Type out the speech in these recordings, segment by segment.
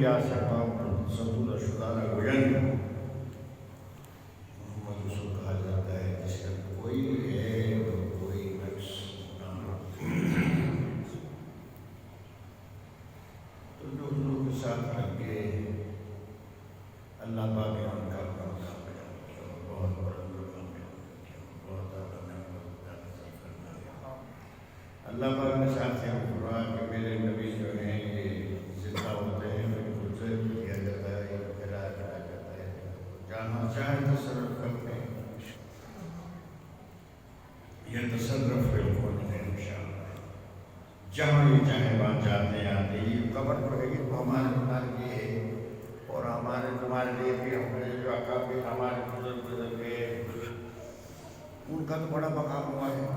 یا سبب سبود شدہ گوین محمد رسول کہا جاتا ہے جس کا کوئی ہے تو کوئی نقص تو جو حضور کے ساتھ لگے اللہ پاک نے ان کا بہت بڑا بہت اللہ پاک نے ساتھ یہ فرمایا کہ میرے نبی جو ہیں یہ زندہ ہوتے ہیں ان کو ذکر کیا جاتا ہے پھیلایا جاتا ہے جہاں چاہے تصرف کرتے ہیں یہ تصرف بالکل نہیں انشاءاللہ جہاں یہ چاہے وہاں جاتے ہیں آتے یہ قبر پر ہے تو ہمارے ہمارے لیے ہے اور ہمارے تمہارے لیے بھی ہمارے جو اکابر ہمارے بزرگ گزر گئے ان کا تو بڑا مقام ہوا ہے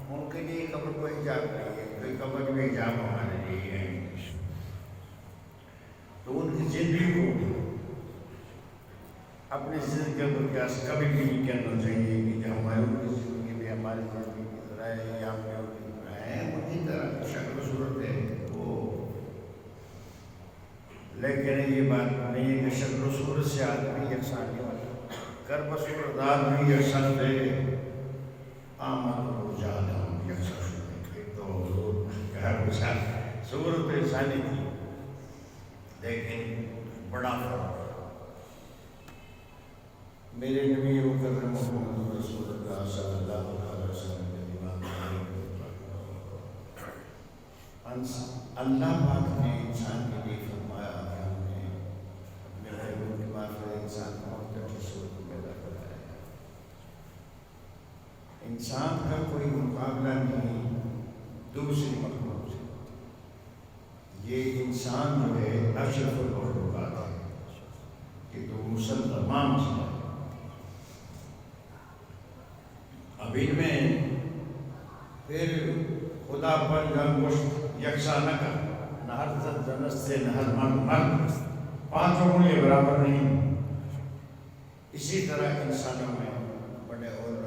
ان کے لیے قبر کو حجاب نہیں ہے کوئی قبر میں حجاب ہمارے لیے ہے تو ان کی زندگی کو اپنی زندگی کے قیاس کبھی بھی نہیں کرنا چاہیے کہ جو ہمارے ان کی زندگی میں ہماری زندگی کی طرح ہے یا ہم ان کی طرح ہے انہی طرح شکل و صورت ہے وہ لیکن یہ بات نہیں ہے کہ شکل و صورت سے آدمی یکساں نہیں ہوتا کرب و صورت آدمی یکساں ہے آمد و جان ہم یکساں شدہ تو ہر بچار صورت انسانی تھی لیکن بڑا فرق میرے نبی مکرم محمد رسول اللہ صلی اللہ علیہ وسلم کے دیوان اللہ پاک نے انسان کے لیے فرمایا کہ ہم نے اپنے غیبوں کی معرفت انسان کو مختلف صورت میں پیدا کرایا ہے انسان کا کوئی مقابلہ نہیں دوسری مخلوق سے یہ انسان جو ہے اشرف المخلوقات ہے کہ تو مسلمان مسئلہ ہے اب ان میں پھر خدا پر گوشت یکساں نہ کر نہ ہر زنت سے نہ ہر مرد پانچوں کو یہ برابر نہیں اسی طرح انسانوں میں بڑے اور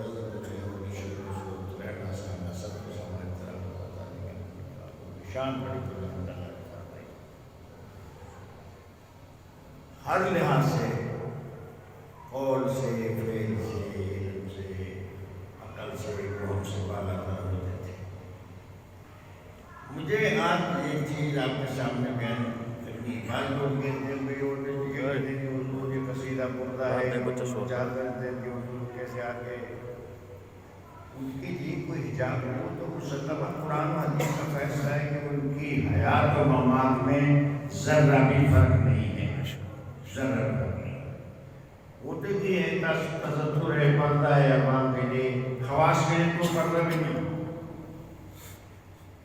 شان بڑی ہر لحاظ سے قول سے فعل سے علم سے عقل سے وہ ہم سے بالا تر ہوتے تھے مجھے آج ایک چیز آپ کے سامنے بیان کرنی بعض لوگ کہتے ہیں بھائی حضور یہ قصیدہ پردہ ہے جان کرتے ہیں کہ حضور کیسے آگے ان کے لیے کوئی حجاب ہو تو مسلمہ قرآن و حدیث کا فیصلہ ہے کہ ان کی حیات و ممات میں ذرہ بھی فرق نہیں ہے ذرہ فرق نہیں وہ تو یہ ہے تذکر ہے پردہ ہے عوام کے لیے خواص کے لیے تو پردہ بھی نہیں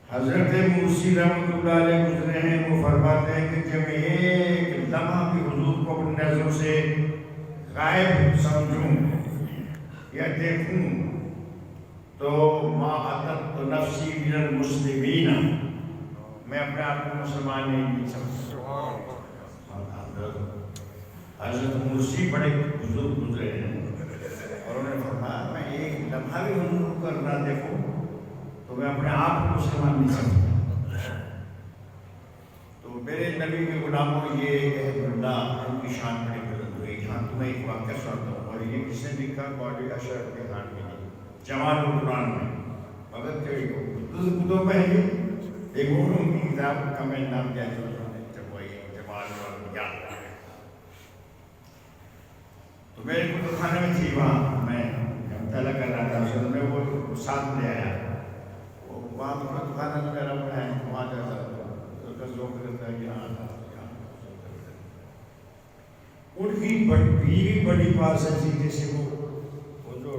حضرت مرسی رحمۃ اللہ علیہ گزرے ہیں وہ فرماتے ہیں کہ جب ایک لمحہ بھی حضور کو اپنی نظروں سے غائب سمجھوں یا دیکھوں تو ما عطت نفسی من المسلمین میں اپنے آپ کو مسلمان نہیں سمجھتا حضرت مرسی بڑے بزرگ گزرے ہیں اور انہوں نے فرمایا میں ایک لمحہ بھی حضور کو نہ دیکھوں تو میں اپنے آپ کو مسلمان نہیں سمجھتا تو میرے نبی کے غلاموں یہ عہد اللہ ان کی شان بڑی بلند ہوئی جہاں تمہیں ایک واقعہ سناتا ہوں اور یہ کس نے لکھا قاضی اشرف کے خان کے لیے جمال القرآن میں مگر دو پہلے ایک علوم کی کتاب کا میں نام دیا جمال القرآن تو میرے کتب خانے میں تھی وہاں میں مطالعہ کر رہا تھا اس میں وہ ساتھ لے آیا وہاں کتب خانہ میں میرا ہے وہاں جاتا تو اس کا ذوق کرتا ہے کہ یہاں ان کی بیوی بڑی پاس ایسی جیسے وہ جو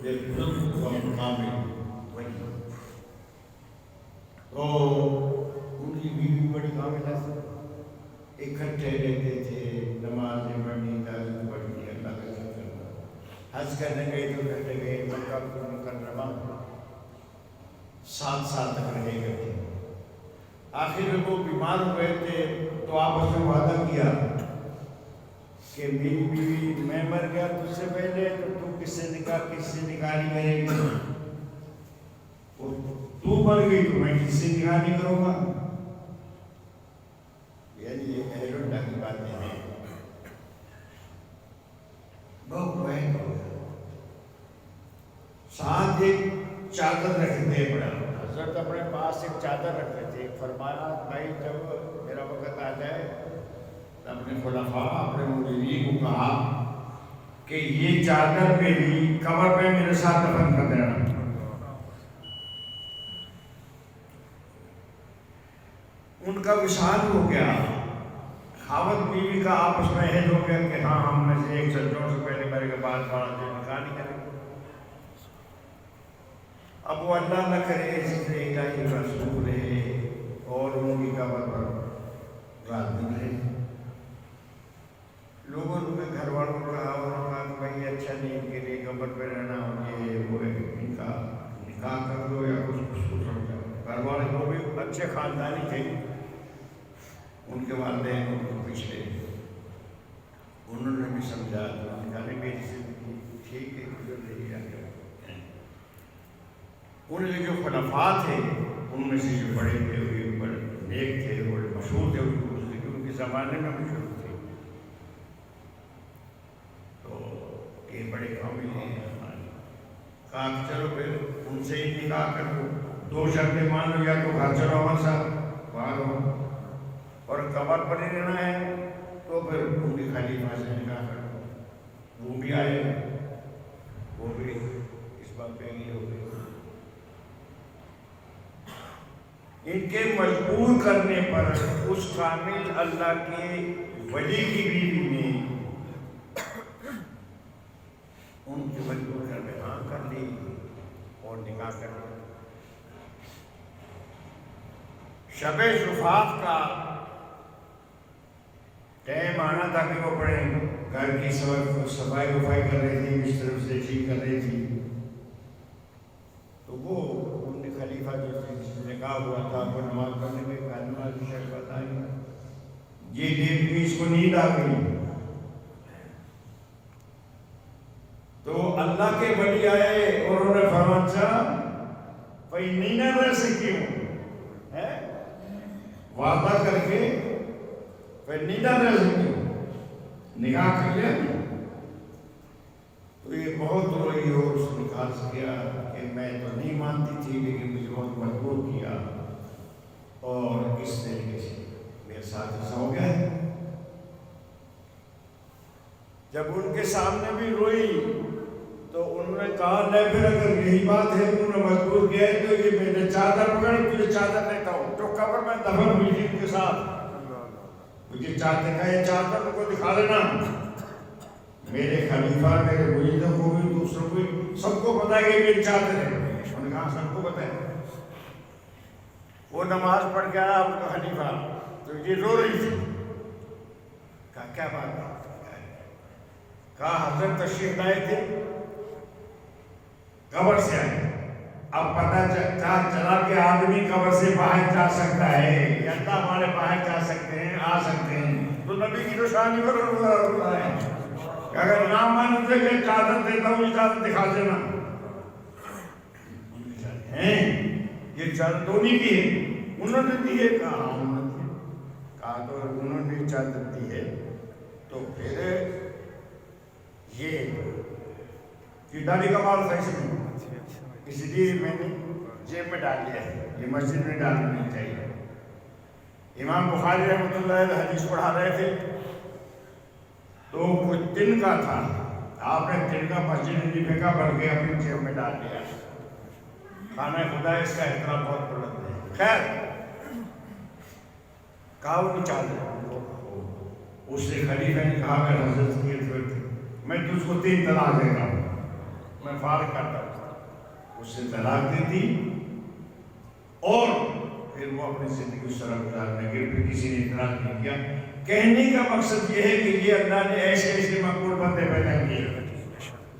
مقام ہے تو ان کی بیوی بڑی کامل ہے اکٹھے رہتے تھے نمازیں پڑھنی تعلیم پڑھنی اللہ کا ذکر کرنا حج کرنے گئے تو اکٹھے گئے مکہ مکرمہ ساتھ ساتھ تک رہے کرتے آخر میں وہ بیمار ہوئے تھے تو آپس میں وعدہ کیا کہ میری بیوی میں مر گیا تجھ سے پہلے تو کس سے نکاح نہیں کرے گی تو مر گئی تو میں کس سے نکاح نہیں کروں گا یعنی یہ اہل اللہ ایک چادر رکھتے تھے بڑا، حضرت اپنے پاس ایک چادر رکھتے تھے. فرمایا بھائی جب میرا وقت آ جائے اپنے خلفاء اپنے مریدین کو کہا کہ یہ چادر میری قبر میں میرے ساتھ دفن کر دینا. ان کا وصال ہو گیا، خاوند بیوی کا آپس میں عہد ہو گیا کہ ہاں ہم میں سے ایک سجدوں سے پہلے مرے کے بعد بڑا جو نکاح نہیں کرے. اب وہ اللہ نہ کرے ذکر الہی رسول ہے اور ان کی قبر پر رات دن ہے. لوگوں نے گھر والوں کو کہا اور کہا کہ بھائی اچھا نہیں ان کے لیے قبر پہ رہنا اور یہ وہ ان کا نکاح کر دو یا کچھ سمجھا. گھر والے وہ بھی اچھے خاندانی تھے، ان کے والدین ان کو پچھلے، انہوں نے بھی سمجھا تو انہوں نے میری زندگی ٹھیک ہے گزر رہی ہے. ان کے جو خلفاء تھے ان میں سے جو بڑے تھے وہ بڑے نیک تھے، بڑے مشہور تھے، ان کے زمانے میں مشہور تھے. تو یہ بڑے قابل ہیں. کہا کہ چلو پھر ان سے ہی نکاح کر دو، 2 شرطیں مان لو، یا تو گھر چلو ہمارے ساتھ باہر ہو اور قبر پر ہی رہنا ہے تو پھر ان کی خلیفہ سے نکاح کر دو. وہ بھی آئے، وہ بھی اس بات پہ نہیں ہو گئے. ان کے مجبور کرنے پر اس کامل اللہ کے ولی کی بیوی نے ان کے مجبور کر کے ہاں کر لی اور نکاح کر لیا. شب زفاف کا ٹائم آنا تھا کہ وہ پڑے گھر کی صفائی وفائی کر رہی تھی، بستر سے ٹھیک کر رہی تھی. تو وہ ان کے خلیفہ جو تھے جس نے نکاح ہوا تھا وہ نماز پڑھنے میں کہا نماز کی شرط بتائی، یہ دیکھ بھی اس کو نیند آ گئی. تو اللہ کے ولی آئے اور انہوں نے فرمایا اچھا بھائی نہیں نہ رہ سکتی ہوں وعدہ کر کے پھر نہیں نہ رہ سکتی ہوں، نکاح کر لیا. تو یہ بہت روئی اور اس نے کہا کیا کہ میں تو نہیں مانتی تھی لیکن مجھے بہت مجبور کیا اور اس طریقے سے میرے ساتھ ایسا ہو گیا ہے. جب ان کے سامنے بھی روئی تو انہوں نے کہا نہیں پھر اگر یہی بات ہے انہوں نے مجبور کیا ہے تو یہ میرے چادر پکڑ تجھے چادر دیتا ہوں جو قبر میں دفن ہوئی تھی ان کے ساتھ، مجھے چادر کا یہ چادر کو دکھا دینا. میرے خلیفہ میرے مریدوں کو بھی دوسروں کو بھی سب کو پتا ہے کہ میری چادر ہے. انہوں نے کہا سب کو پتا ہے. وہ نماز پڑھ کے آیا ان کا خلیفہ تو یہ رو رہی تھی. کہا کیا بات ہے؟ کہا حضرت تشریف لائے تھے قبر سے آئے، اب پتہ چلا کہ آدمی قبر سے باہر جا سکتا ہے یا اللہ ہمارے باہر جا سکتے ہیں آ سکتے ہیں. تو نبی کی تو شان پر رہا ہے کہ اگر نہ مانتے کہ چادر دیتا ہوں یہ چادر دکھا دینا. یہ چادر دونی کی ہے انہوں نے دی ہے. کہا تو انہوں نے چادر دی ہے تو پھر یہ ڈالی کا مال تھا اس لیے میں نے جیب میں ڈال لیا ہے، یہ مسجد میں ڈالنا نہیں چاہیے. امام بخاری رحمۃ اللہ علیہ حدیث پڑھا رہے تھے تو کچھ دن کا تھا، آپ نے دن کا مسجد میں نہیں پھینکا بلکہ اپنی جیب میں ڈال لیا. خانہ خدا اس کا احترام بہت بلند ہے. خیر کہا وہ نہیں چاہتے. اس سے خلیفہ نے کہا کہ حضرت میں تجھ کو 3 طلاق دے رہا ہوں، میں فارغ کرتا ہوں. اس سے طلاق دی تھی اور پھر وہ اپنی زندگی اس طرح گزارنے کے پھر کسی نے اعتراض نہیں کیا. کہنے کا مقصد یہ ہے کہ یہ اللہ نے ایسے ایسے مقبول بندے پیدا کیے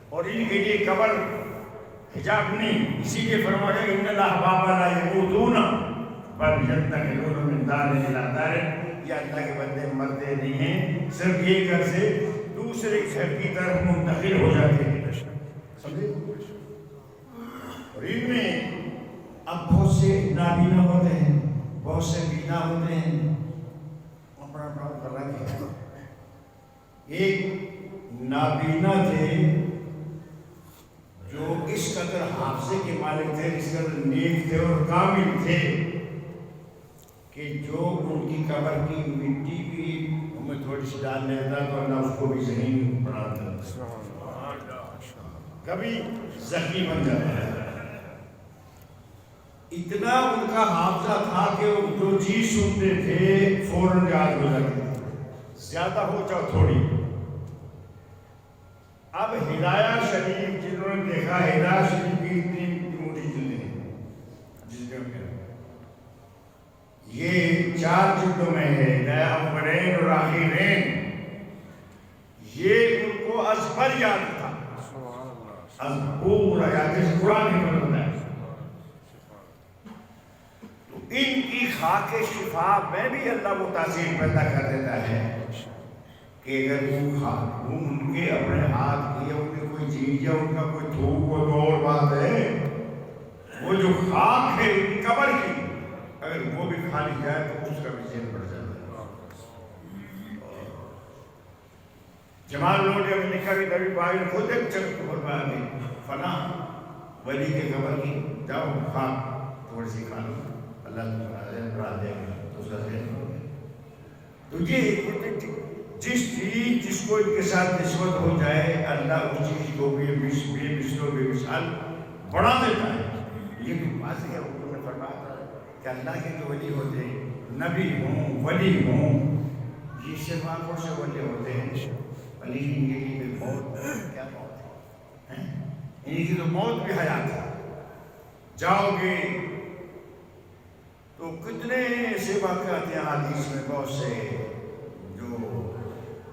اور ان کے لیے قبر حجاب نہیں. اسی لیے فرمایا ان الاحباب لا یموتون بل ينتقلون من دار الى دار. یہ اللہ کے بندے مرتے نہیں ہیں، صرف یہ گھر سے دوسرے گھر کی طرف منتقل ہو جاتے ہیں. سمجھے؟ اور ان میں اب بہت سے نابینا ہوتے ہیں، بہت سے بینا ہوتے ہیں. اپنا کام کر رہے ہیں. ایک نابینا تھے جو اس قدر حافظے کامل تھے کہ جو ان کی قبر کی مٹی بھی ہمیں تھوڑی سی ڈال لیتا تو اللہ اس کو بھی ذہین بنا دیتا، کبھی زخمی بن جاتا ہے۔ اتنا ان کا حافظہ تھا کہ وہ جو چیز سنتے تھے فوراً یاد ہو جاتی تھی، زیادہ ہو چاہے تھوڑی۔ اب ہدایہ شریف جنہوں نے دیکھا، ہدایہ شریف کی اتنی موٹی جلدیں ہیں، جس میں یہ 4 جلدوں میں ہے، ہدایہ اولین اور آخرین، یہ ان کو ازبر یاد تھا، پورا یاد، جیسے قرآن ہی بنتا ہے۔ تو ان کی خاک شفا میں بھی اللہ وہ تاثیر پیدا کر دیتا ہے کہ اگر وہ ان کے اپنے ہاتھ کی، ان کی کوئی چیز یا ان کا کوئی تھوک ہو تو اور بات ہے، وہ جو خاک ہے ان کی قبر کی، اگر وہ بھی کھا لی جائے تو اس کا بھی ذہن بڑھ جاتا ہے۔ جمال لوڈیا میں لکھا کہ نبی پاک نے خود ایک چرک کو فرمایا کہ فلاں ولی کے قبر کی جاؤ خاک تھوڑی سی کھا لو، اللہ تمہارا ذہن بڑھا دے گا، تو اس کا ذہن ہو گیا۔ تو یہ جس چیز جس کو ان کے ساتھ نسبت ہو جائے، اللہ اس چیز کو بھی مثل و بے مثال بڑھا دیتا ہے۔ یہ تو واضح ہے، انہوں نے فرمایا تھا کہ اللہ کے جو ولی ہوتے ہیں، نبی ہوں ولی ہوں، یہ صرف آنکھوں سے ولی ہوتے ہیں، ولی ان کے لیے موت کیا موت ہے، ان کی تو موت بھی حیات ہے۔ جاؤ گے تو کتنے ایسے واقعات ہیں حدیث میں، بہت سے جو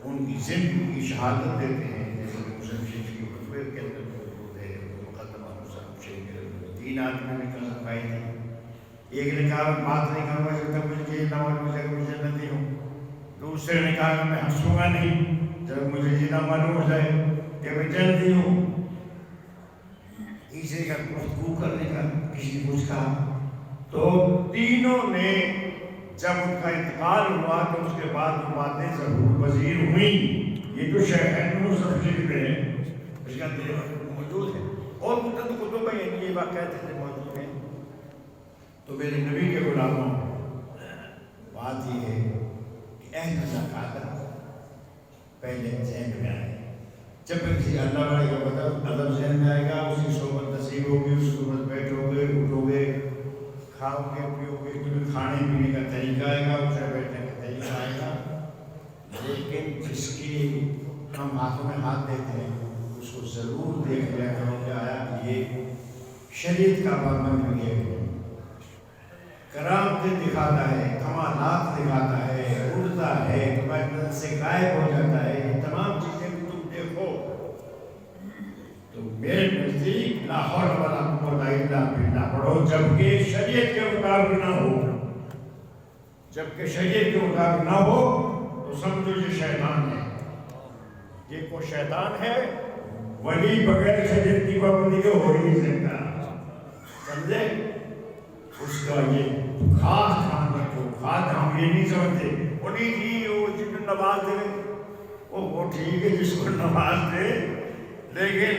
ان کی زندگی کی شہادت دیتے ہیں، جیسے کہ مسلم شریف کی خطبے کے اندر موجود ہے، مقدمہ مسلم شریف کے اندر 3 آدمی نے قسم کھائی تھی، ایک نے کہا میں بات نہیں کروں گا جب تک مجھے یہ نہ معلوم ہے کہ مجھے جنتی ہوں، دوسرے نے کہا میں ہنسوں گا نہیں جب مجھے یہ نہ معلوم ہو جائے کہ میں جنتی ہوں، تیسرے کا گفتگو کرنے کا کسی نے کچھ کہا، تو تینوں نے جب ان کا انتقال ہوا تو اس کے بعد وہ باتیں ضرور پذیر ہوئیں۔ یہ جو شیخین میں سب سے بھی ہیں، اس کا موجود ہے، اور متعدد کتب میں یہ واقعات موجود ہیں۔ تو میرے نبی کے غلاموں، بات یہ ہے کہ اہم زکوٰۃ پہلے ذہن میں آئے، جب کسی اللہ والے کا پتہ ادب ذہن میں آئے گا، اس کی صحبت نصیب ہوگی، اس کے بعد بیٹھو گے اٹھو گے کھاؤ گے پیو گے، تمہیں کھانے پینے کا طریقہ آئے گا، اسے بیٹھنے کا طریقہ آئے گا۔ لیکن جس کی ہم ہاتھوں میں ہاتھ دیتے ہیں اس کو ضرور دیکھ لیا کرو کہ آیا یہ شریعت کا پابند ہے، کرامتیں دکھاتا ہے، کمالات دکھاتا ہے، اڑتا ہے، تمہاری نظر سے غائب ہو جاتا ہے، یہ تمام چیزیں بھی تم دیکھو تو میرے نزدیک لا حول ولا قوت الا باللہ پڑھو، جبکہ شریعت کے مطابق نہ ہو، جبکہ شریعت کے مطابق نہ ہو تو سمجھو یہ شیطان ہے، یہ کوئی شیطان ہے، ولی بغیر شریعت کی پابندی کے ہو ہی نہیں سکتا، سمجھے؟ اس کا یہ خاص دھیان رکھو، خاص ہم یہ نہیں سمجھتے انہیں کی وہ جن نماز دے وہ ٹھیک ہے جس کو نماز دے، لیکن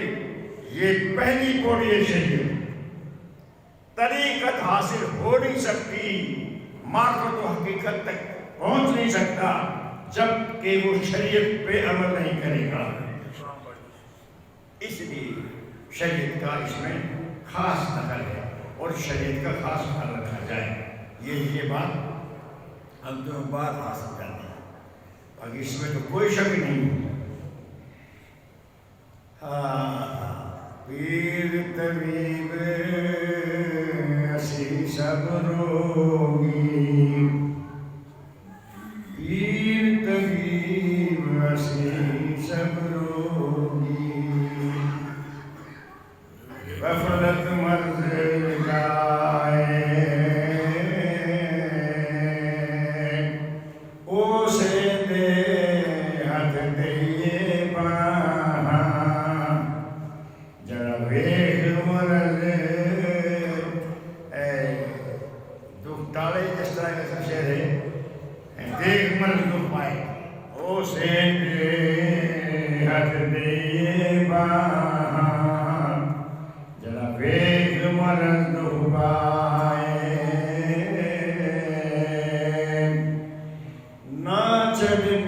یہ پہلی پوڑی ہے شریعت، طریقت حاصل ہو نہیں سکتی، معرفت و حقیقت تک پہنچ نہیں سکتا جب کہ وہ شریعت پہ عمل نہیں کرے گا۔ اس لیے شریعت کا اس میں خاص نقل ہے اور شریعت کا خاص خیال رکھا جائے، یہ بات ہم تو بات حاصل کرتے ہیں، اور اس میں تو کوئی شک نہیں۔ پیر طبیب اسی سب روگی، پیر طبیب اسی سب روگی، غفلت مرض لگائے اسے دے ہاتھ دے باں، ذرا ویکھ مرض دکھ ٹالے، جس طرح کا شعر ہے، دیکھ مرض دکھ پائے اسے دے ہاتھ دے باں، ویگ مرد پائے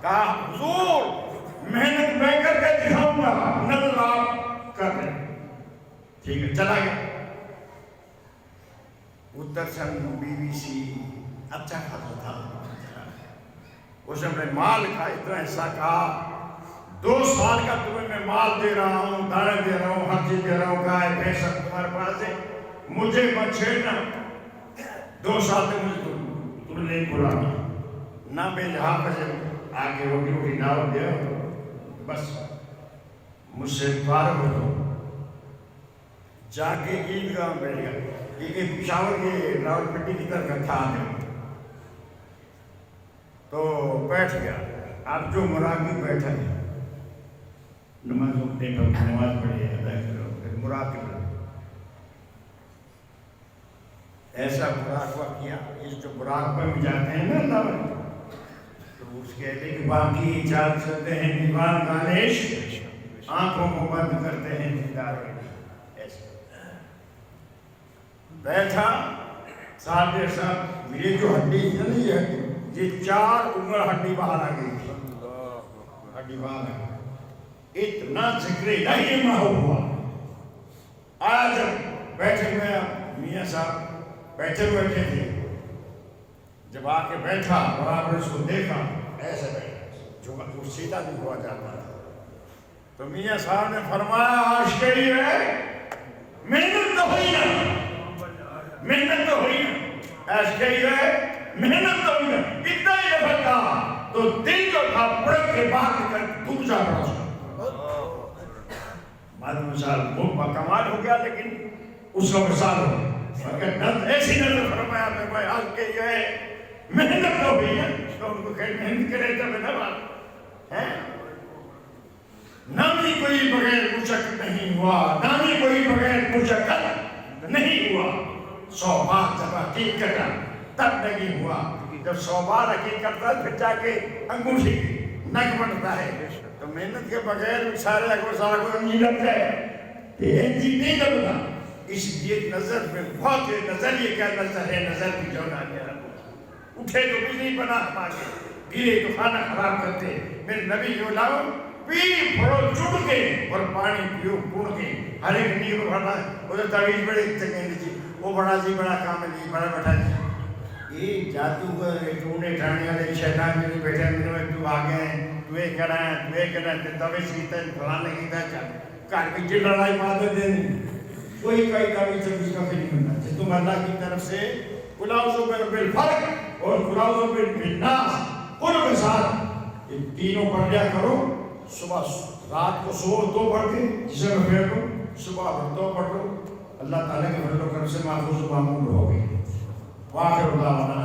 کہا حضور محنت میں کر کے دکھاؤں گا، نظر آپ کر رہے. ٹھیک ہے، چلا گیا. اترسن BBC اچھا خاصا تھا. اس نے اپنے مال کا اتنا حصہ کہا 2 سال کا تمہیں میں مال دے رہا ہوں، دانے دے رہا ہوں، ہر چیز دے رہا ہوں. گائے بھینس تمہارے پاس ہے، مجھے مت چھیڑنا. 2 سال تک مجھے تم نہیں بلانا نہ. میں جہاں پہ آگے روٹی ڈال دیا بس مجھ سے فارغ ہو تو جا کے عیدگاہ بیٹھ گیا. کیونکہ پشاور کے راولپنڈی کی طرف تھا تو بیٹھ گیا. اب جو مراقب بیٹھا ہے نماز پڑھی ادا کرو، مراقب ایسا مراقبہ کیا. اس جو مراقبہ میں جاتے ہیں نا اللہ تو اس کہتے ہیں کہ باقی چال چلتے ہیں دیوان دانش، آنکھوں کو بند کرتے ہیں دیدار. ایسا بیٹھا ساتھ میری جو ہڈی ہے نا یہ 4 انگل ہڈی باہر آ گئی تھی. ہڈی باہر آ گئی. اتنا ذکر الہی میں ہوا. آج بیٹھے ہوئے میاں صاحب بیٹھے تھے. جب آ کے بیٹھا اور آپ نے اس کو دیکھا ایسے بیٹھا جو سیدھا نہیں ہوا جاتا تھا. تو میاں صاحب نے فرمایا آج کہی ہے محنت تو ہوئی نا، محنت تو ہوئی نا. ایس کہی ہے محنت تو ہوئی نا. اتنا ہی دفعہ کہا تو دل جو تھا پڑک کے بعد کر دوسرا پڑا. معلوم مثال کمال ہو گیا لیکن اس کا مثال ہو گیا. ایسی نظر فرمایا میں بھائی آج کے جو ہے محنت تو ہوئی ہے. تو ان کو کہیں محنت کرے تھا میں نہ بات ہے. نامی کوئی بغیر مشقت نہیں ہوا، نامی کوئی بغیر مشقت نہیں ہوا. 100 بار جب حقیقت تب نہیں ہوا. جب 100 بار حقیقت تھا پھر جا کے انگوٹھی نگ بنتا ہے. تو محنت کے بغیر سارے اکبر سارا کوئی انجینئر ہے یہ نہیں کرتا. اس لیے نظر میں بہت نظر یہ کیا نظر ہے، نظر کی جو نہ گیا اٹھے تو بجلی بنا مانگے، گرے تو کھانا خراب کرتے. میرے نبی جو لاؤ پی پھڑو چڑ کے اور پانی پیو پڑ کے. ہر ایک نیو بڑھنا ادھر تعویذ بڑے چنگے لیجیے وہ بڑا جی بڑا کام ہے جی بڑا بیٹھا جی. یہ جادوگر ٹونے ٹھانے والے شیطان جو بیٹھے میں تو آ گئے تو یہ کرا ہے توے سیتا فلانے کی تھا گھر کی جی لڑائی مادت دینی کوئی تعویذ سے اس کا پھر نہیں بننا. تم اللہ کی طرف سے قل اعوذ برب الفلق اور قل اعوذ برب الناس ان کے ساتھ یہ تینوں پڑھ لیا کرو. صبح رات کو سو 2 پڑھ کے جسے میں پھیر دو، صبح 2 پڑھ لو. اللہ تعالیٰ کے فضل و کرم سے محفوظ و معمول ہوگی. واخر دعوانا